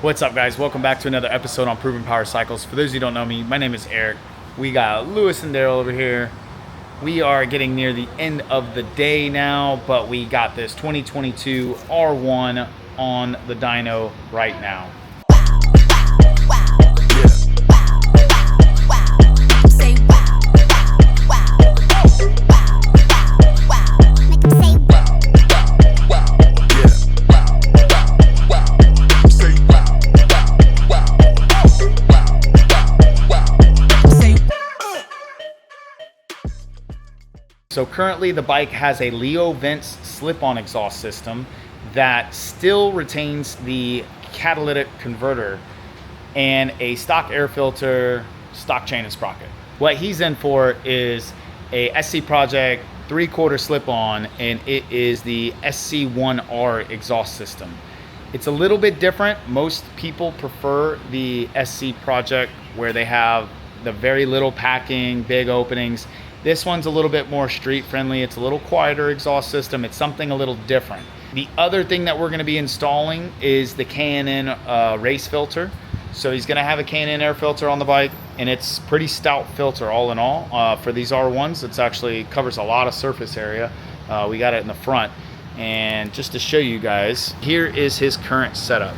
What's up, guys? Welcome back to another episode on Proven Power Cycles. For those of you who don't know me, my name is Eric. We got Lewis and Daryl over here. We are getting near the end of the day now, but we got this 2022 R1 on the dyno right now. So currently the bike has a Leo Vents slip-on exhaust system that still retains the catalytic converter and a stock air filter, stock chain and sprocket. What he's in for is a SC Project 3/4 slip-on, and it is the SC1-R exhaust system. It's a little bit different. Most people prefer the SC Project where they have the very little packing, big openings. This one's a little bit more street friendly. It's a little quieter exhaust system. It's something a little different. The other thing that we're gonna be installing is the K&N race filter. So he's gonna have a K&N air filter on the bike, and it's pretty stout filter all in all. For these R1s, it's actually covers a lot of surface area. We got it in the front. And just to show you guys, here is his current setup.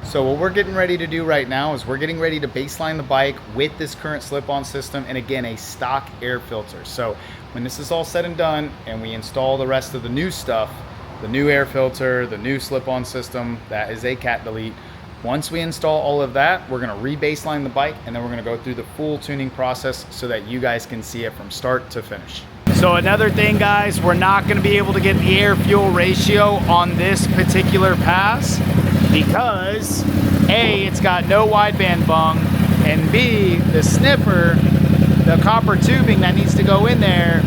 So what we're getting ready to do right now is we're getting ready to baseline the bike with this current slip-on system and, again, a stock air filter. So when this is all said and done and we install the rest of the new stuff, the new air filter, the new slip-on system, that is a cat delete. Once we install all of that, we're gonna re-baseline the bike, and then we're gonna go through the full tuning process so that you guys can see it from start to finish. So another thing, guys, we're not gonna be able to get the air-fuel ratio on this particular pass because A, it's got no wideband bung, and B, the sniffer, the copper tubing that needs to go in there,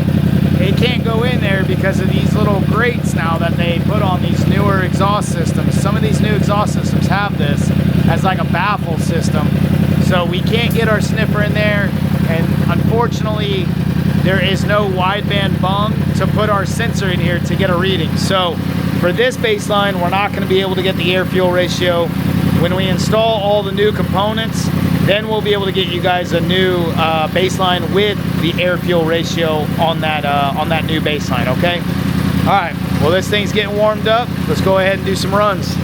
it can't go in there because of these little grates now that they put on these newer exhaust systems. Some of these new exhaust systems have this as like a baffle system. So we can't get our sniffer in there, and unfortunately, there is no wideband bung to put our sensor in here to get a reading. So for this baseline, we're not gonna be able to get the air-fuel ratio. When we install all the new components, then we'll be able to get you guys a new baseline with the air-fuel ratio on that new baseline, okay? All right, well, this thing's getting warmed up. Let's go ahead and do some runs.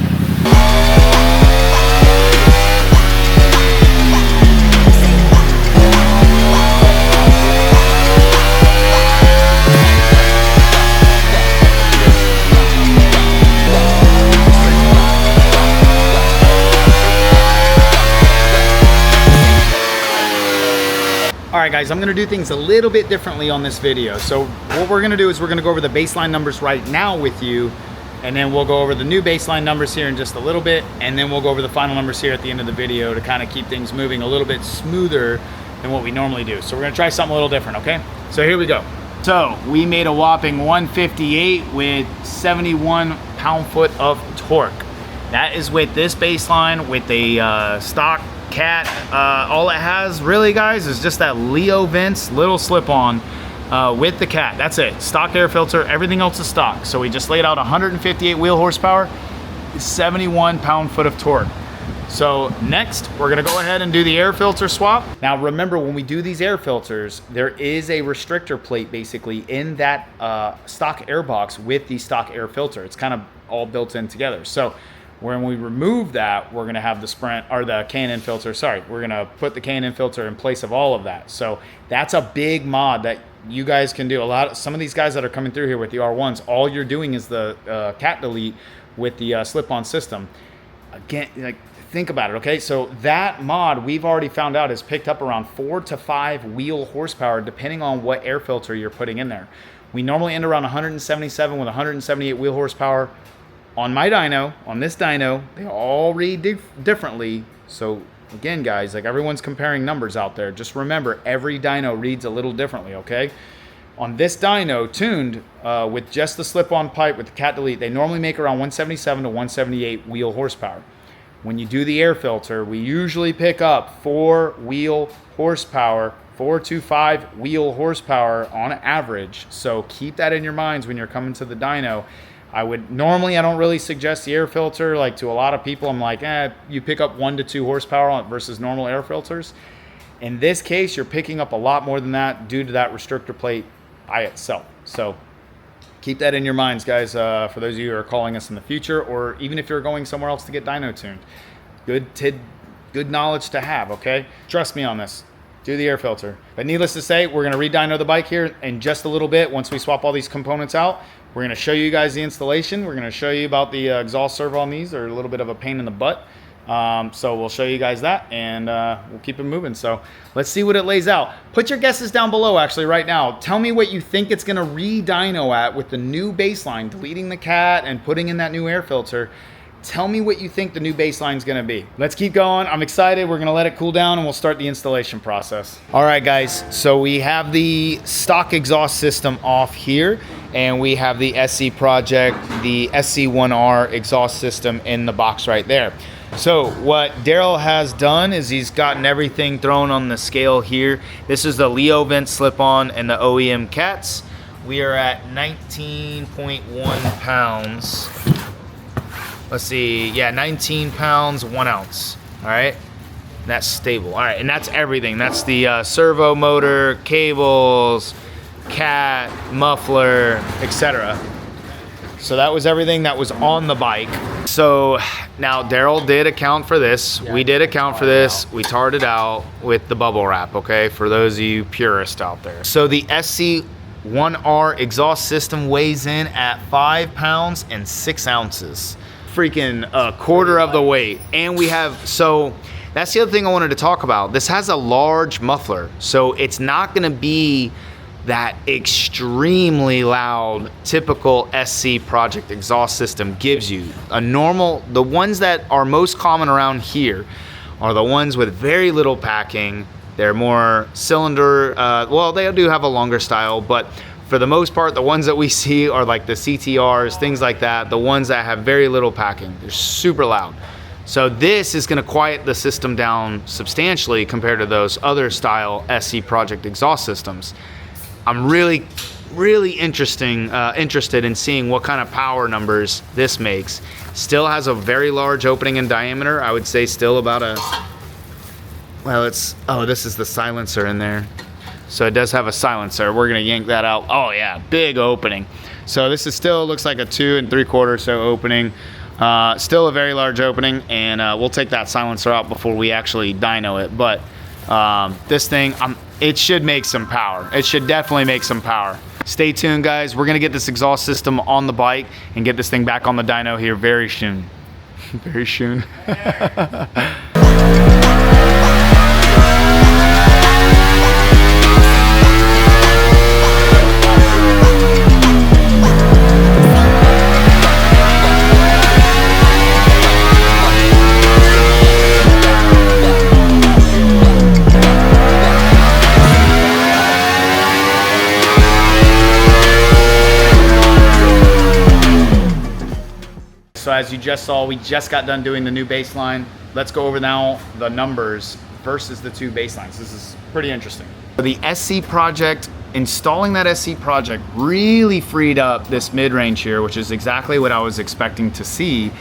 All right, guys, I'm gonna do things a little bit differently on this video. So what we're gonna do is we're gonna go over the baseline numbers right now with you, and then we'll go over the new baseline numbers here in just a little bit, and then we'll go over the final numbers here at the end of the video to kind of keep things moving a little bit smoother than what we normally do. So we're gonna try something a little different, okay? So here we go. So we made a whopping 158 with 71 pound-foot of torque. That is with this baseline with a stock cat. All it has really, guys, is just that Leo Vents little slip-on with the cat. That's it. Stock air filter. Everything else is stock. So we just laid out 158 wheel horsepower, 71 pound-foot of torque. So next, we're gonna go ahead and do the air filter swap. Now remember, when we do these air filters, there is a restrictor plate basically in that stock air box with the stock air filter. It's kind of all built in together. So when we remove that, we're gonna have the Sprint, or the K&N filter, sorry, we're gonna put the K&N filter in place of all of that. So that's a big mod that you guys can do. Some of these guys that are coming through here with the R1s, all you're doing is the cat delete with the slip-on system. Again, like, think about it, okay? So that mod, we've already found out, is picked up around 4 to 5 wheel horsepower, depending on what air filter you're putting in there. We normally end around 177 with 178 wheel horsepower. On my dyno, on this dyno, they all read differently. So again, guys, like, everyone's comparing numbers out there. Just remember, every dyno reads a little differently, okay? On this dyno, tuned with just the slip-on pipe with the cat delete, they normally make around 177 to 178 wheel horsepower. When you do the air filter, we usually pick up 4 wheel horsepower, 4 to 5 wheel horsepower on average. So keep that in your minds when you're coming to the dyno. Normally I don't really suggest the air filter. Like to a lot of people, I'm like, you pick up 1 to 2 horsepower versus normal air filters. In this case, you're picking up a lot more than that due to that restrictor plate by itself. So keep that in your minds, guys, for those of you who are calling us in the future, or even if you're going somewhere else to get dyno tuned. Good knowledge to have, okay? Trust me on this. Do the air filter. But needless to say, we're gonna re-dyno the bike here in just a little bit. Once we swap all these components out, we're gonna show you guys the installation. We're gonna show you about the exhaust servo on these. They're a little bit of a pain in the butt. So we'll show you guys that, and we'll keep it moving. So let's see what it lays out. Put your guesses down below actually right now. Tell me what you think it's gonna re-dyno at with the new baseline, deleting the cat and putting in that new air filter. Tell me what you think the new baseline is gonna be. Let's keep going. I'm excited. We're gonna let it cool down and we'll start the installation process. All right, guys. So we have the stock exhaust system off here, and we have the SC Project, the SC1-R exhaust system in the box right there. So what Daryl has done is he's gotten everything thrown on the scale here. This is the Leo vent slip-on and the OEM cats. We are at 19.1 pounds. Let's see, yeah, 19 pounds, 1 ounce, all right? That's stable, all right, and that's everything. That's the servo motor, cables, cat, muffler, etc. So that was everything that was on the bike. So now Daryl did account for this. Yeah, we did account for this. We tarred it out with the bubble wrap, okay? For those of you purists out there. So the SC1-R exhaust system weighs in at 5 pounds and 6 ounces. Freaking a quarter of the weight. And we have, so that's the other thing I wanted to talk about. This has a large muffler, so it's not gonna be that extremely loud typical SC Project exhaust system gives you. The ones that are most common around here are the ones with very little packing. They're more cylinder, well, they do have a longer style, but for the most part, the ones that we see are like the CTRs, things like that, the ones that have very little packing. They're super loud. So this is gonna quiet the system down substantially compared to those other style SC Project exhaust systems. I'm really interested in seeing what kind of power numbers this makes. Still has a very large opening in diameter. I would say still about a, well, oh, this is the silencer in there. So it does have a silencer. We're gonna yank that out. Oh yeah, big opening. So this is still looks like a 2 3/4 so opening. Still a very large opening, and we'll take that silencer out before we actually dyno it. But this thing, it should make some power. It should definitely make some power. Stay tuned, guys. We're gonna get this exhaust system on the bike and get this thing back on the dyno here very soon. Very soon. So as you just saw, we just got done doing the new baseline. Let's go over now the numbers versus the two baselines. This is pretty interesting. For the SC Project, installing that SC Project really freed up this mid-range here, which is exactly what I was expecting to see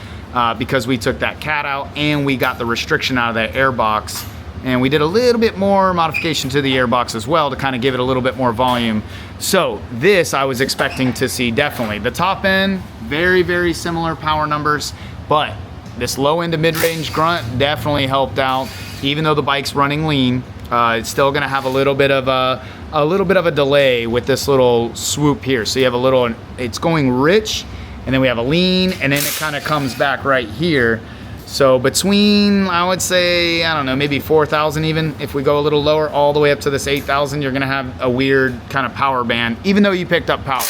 because we took that cat out and we got the restriction out of that airbox. And we did a little bit more modification to the airbox as well to kind of give it a little bit more volume. So this I was expecting to see definitely. The top end, very similar power numbers, but this low end to mid-range grunt definitely helped out. Even though the bike's running lean, it's still gonna have a little bit of a delay with this little swoop here. So you have a little, it's going rich, and then we have a lean, and then it kind of comes back right here. So between, I would say, I don't know, maybe 4,000 even, if we go a little lower, all the way up to this 8,000, you're gonna have a weird kind of power band. Even though you picked up power,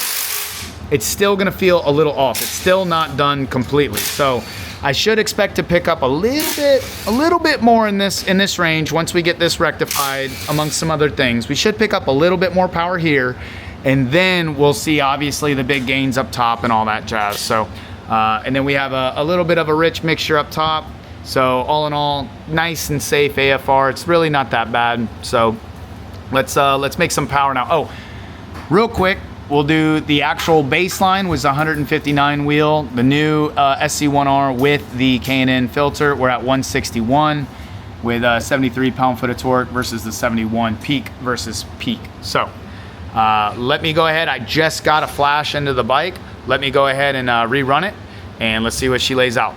it's still gonna feel a little off. It's still not done completely. So I should expect to pick up a little bit more in this range once we get this rectified, amongst some other things. We should pick up a little bit more power here, and then we'll see obviously the big gains up top and all that jazz. So. And then we have a little bit of a rich mixture up top. So all in all, nice and safe AFR. It's really not that bad. So let's make some power now. Oh, real quick, we'll do the actual baseline was 159 wheel. The new SC1-R with the K&N filter, we're at 161 with 73 pound-foot of torque versus the 71 peak versus peak. So let me go ahead. I just got a flash into the bike. Let me go ahead and rerun it, and let's see what she lays out.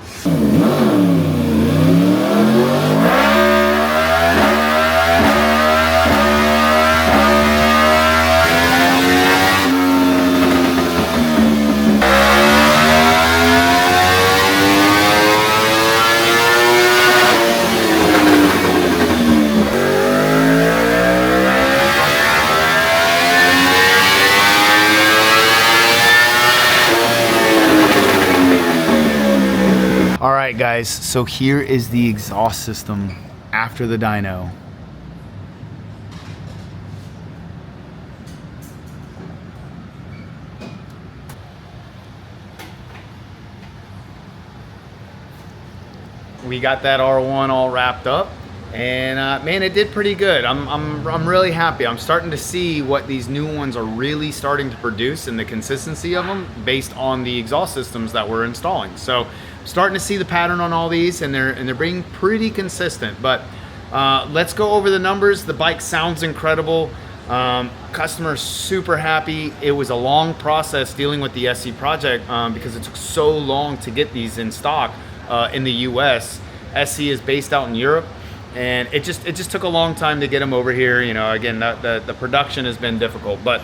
All right, guys, so here is the exhaust system after the dyno. We got that R1 all wrapped up, and man, it did pretty good. I'm really happy. I'm starting to see what these new ones are really starting to produce and the consistency of them based on the exhaust systems that we're installing. So starting to see the pattern on all these, and they're being pretty consistent. But let's go over the numbers. The bike sounds incredible. Customer's super happy. It was a long process dealing with the SC project because it took so long to get these in stock in the US. SC is based out in Europe, and it just took a long time to get them over here. You know, again, the production has been difficult, but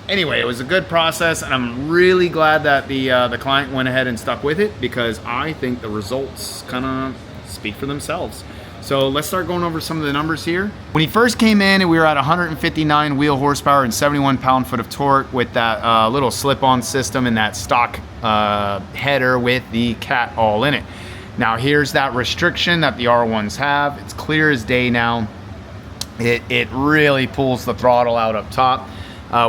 anyway, it was a good process, and I'm really glad that the client went ahead and stuck with it, because I think the results kind of speak for themselves. So let's start going over some of the numbers here. When he first came in, we were at 159 wheel horsepower and 71 pound-foot of torque with that little slip-on system and that stock header with the cat all in it. Now here's that restriction that the R1s have. It's clear as day now. It really pulls the throttle out up top.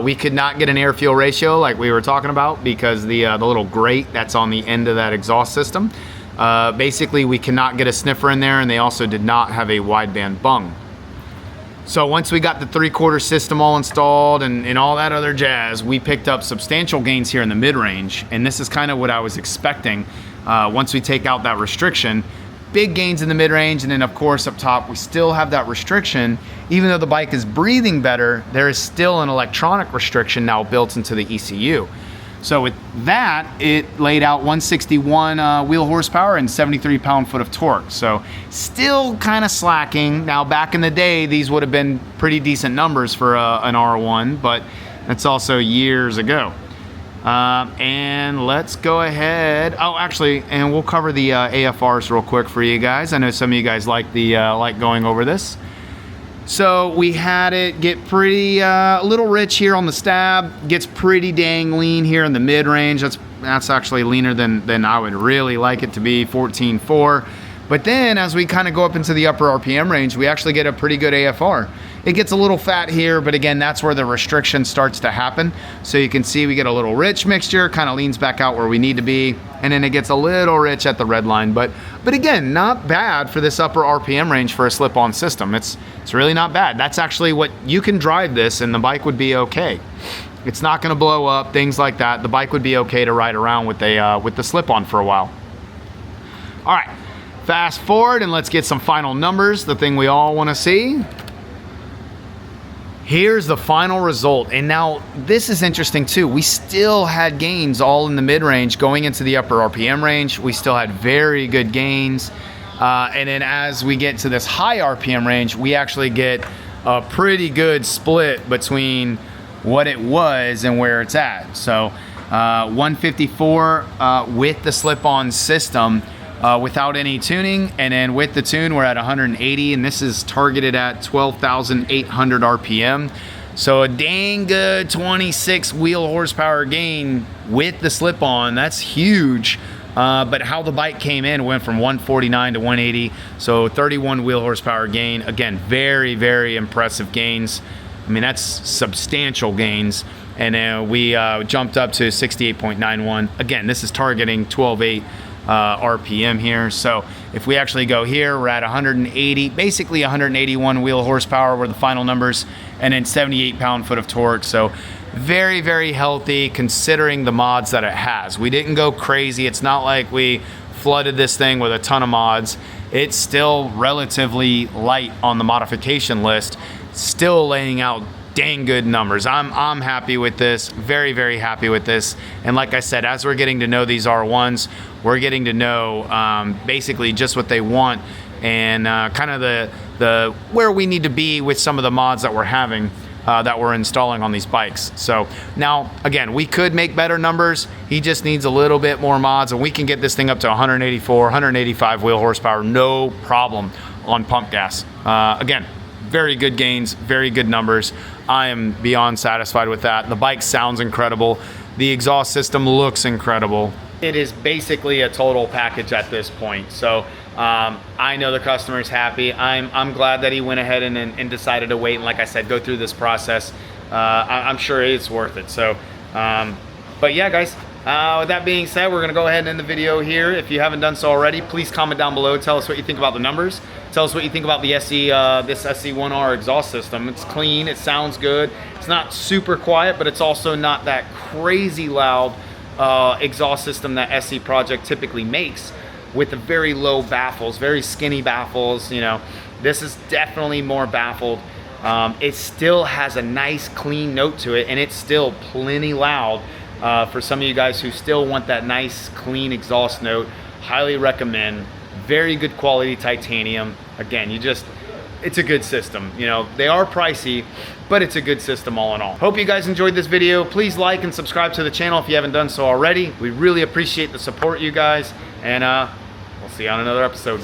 We could not get an air-fuel ratio like we were talking about because the little grate that's on the end of that exhaust system. Basically, we cannot get a sniffer in there, and they also did not have a wideband bung. So once we got the 3/4 system all installed and all that other jazz, we picked up substantial gains here in the mid-range, and this is kind of what I was expecting once we take out that restriction. Big gains in the mid-range, and then of course up top we still have that restriction. Even though the bike is breathing better, there is still an electronic restriction now built into the ECU. So with that, it laid out 161 wheel horsepower and 73 pound-foot of torque. So still kind of slacking. Now back in the day, these would have been pretty decent numbers for an R1, but that's also years ago. And let's go ahead. Oh, actually, and we'll cover the AFRs real quick for you guys. I know some of you guys like like going over this. So we had it get pretty a little rich here on the stab. Gets pretty dang lean here in the mid-range. That's actually leaner than I would really like it to be, 14.4. But then as we kind of go up into the upper RPM range, we actually get a pretty good AFR. It gets a little fat here, but again, that's where the restriction starts to happen. So you can see we get a little rich mixture, kind of leans back out where we need to be, and then it gets a little rich at the red line. But again, not bad for this upper RPM range for a slip-on system. It's really not bad. That's actually what you can drive this, and the bike would be okay. It's not going to blow up, things like that. The bike would be okay to ride around with the slip-on for a while. All right, fast forward and let's get some final numbers, the thing we all want to see. Here's the final result, and now this is interesting too. We still had gains all in the mid-range going into the upper RPM range. We still had very good gains, and then as we get to this high RPM range, we actually get a pretty good split between what it was and where it's at. So 154 with the slip-on system, without any tuning, and then with the tune we're at 180, and this is targeted at 12,800 RPM. So a dang good 26 wheel horsepower gain with the slip-on. That's huge. But how the bike came in, went from 149 to 180, so 31 wheel horsepower gain. Again, very, very impressive gains. I mean, that's substantial gains. And then we jumped up to 68.91. Again, this is targeting 12.8 RPM here. So if we actually go here, we're at 180, basically 181 wheel horsepower were the final numbers, and then 78 pound-foot of torque. So very, very healthy considering the mods that it has. We didn't go crazy. It's not like we flooded this thing with a ton of mods. It's still relatively light on the modification list, still laying out dang good numbers. I'm happy with this, very, very happy with this. And like I said, as we're getting to know these R1s, we're getting to know basically just what they want and kind of the where we need to be with some of the mods that we're having, that we're installing on these bikes. So now, again, we could make better numbers. He just needs a little bit more mods, and we can get this thing up to 184, 185 wheel horsepower, no problem on pump gas. Again, very good gains, very good numbers. I am beyond satisfied with that. The bike sounds incredible. The exhaust system looks incredible. It is basically a total package at this point. So I know the customer's happy. I'm glad that he went ahead and decided to wait and, like I said, go through this process. I'm sure it's worth it. So, but yeah, guys, with that being said, we're gonna go ahead and end the video here. If you haven't done so already, please comment down below. Tell us what you think about the numbers. Tell us what you think about the this SC1-R exhaust system. It's clean, it sounds good. It's not super quiet, but it's also not that crazy loud exhaust system that SC Project typically makes, with the very low baffles, very skinny baffles. You know, this is definitely more baffled. It still has a nice clean note to it, and it's still plenty loud for some of you guys who still want that nice clean exhaust note. Highly recommend. Very good quality titanium. Again, it's a good system. You know, they are pricey, but it's a good system all in all. Hope you guys enjoyed this video. Please like and subscribe to the channel if you haven't done so already. We really appreciate the support, you guys, and we'll see you on another episode.